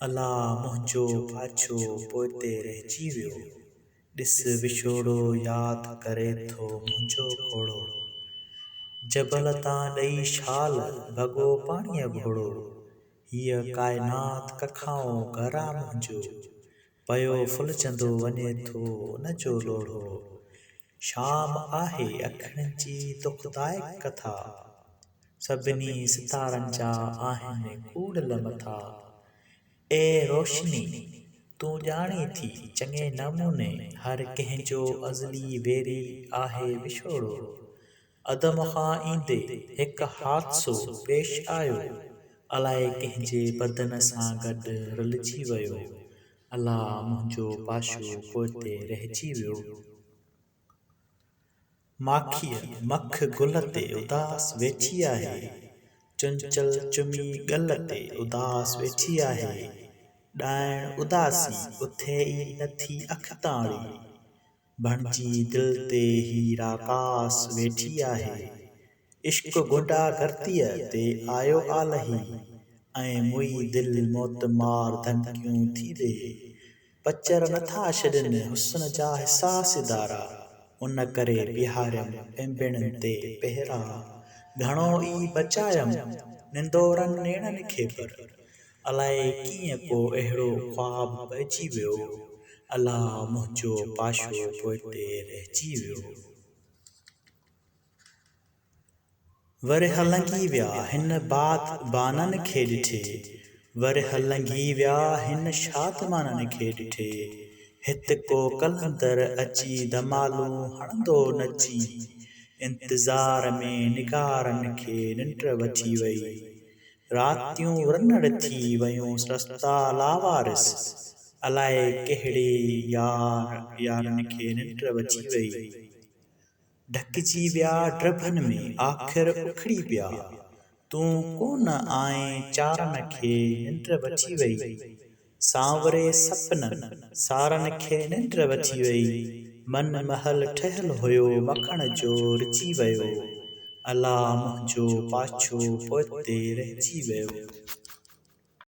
अला मुंहिंजो पाछो पोइते रहिजी वियो। ॾिस विछोड़ो यादि करे थो मुंहिंजो घोड़ो। जबल तां ॾेई छाल भॻो पाणीअ घोड़ो। हीअ काइनात कखाऊं घरा मुंहिंजो। पयो फुलजंदो वञे थो उन जो लोढ़ो। शाम आहे अखियुनि जी दुखदायक कथा। सभिनी सितारनि जा आहिनि कूड़ल मथा। ए रोशनी तूं ॼाणी थी चङे नमूने हर कंहिंजो अज़ली वेरी आहे विछोड़ो। अदम खां ईंदे हिकु हादसो पेश आयो। अलाए कंहिंजे बदन सां गॾु रलिजी वियो। अला मुंहिंजो पाछो पोइते रहिजी वियो। माखीअ मख गुल ते उदास वेठी आहे। चुंचल चुमी गल ते उदास वेठी आहे। ॾाइण उदासी उथे ई नथी अख ताणी। बणजी दिल ते ही राकास वेठी आहे। इश्क गुंडा गर्दीअ ते आयो आलही। ऐं मुई दिल मौत मार धमकियूं थी ॾे। पचर नथा छॾनि हुस्न जा हिसास इदारा। उन करे बिहारियम पिंबिणनि ते पहिरा। घणो ई बचायम निंदोरनि नेणनि खे पर। अलाए कीअं को अहिड़ो ख्वाब पइजी वियो। अला मुंहिंजो पाछो पोइते रहिजी वियो। वरी हलंगी विया हिन बाननि खे ॾिठे। वरी हलंगी विया हिन शादमाननि खे ॾिठे। हित को कलंदर अची धमालूं हणंदो नची। इंतज़ार में निगारनि खे निंड वठी वई। रातियूं रनड़ थी वयूं रस्ता लावारिस। अलाए कहिड़े यारनि खे निंड वठी वई। ढकिजी विया ड्रभनि में आख़िर उखड़ी पिया। तूं कोन आएं चारनि खे निंड वठी वई। सांवरे सपननि सारनि खे निंड वठी वई। मन महल ठहियल हुयो मखण जो रिची वियो। अला मुंहिंजो पाछो पोइते रहिजी वियो।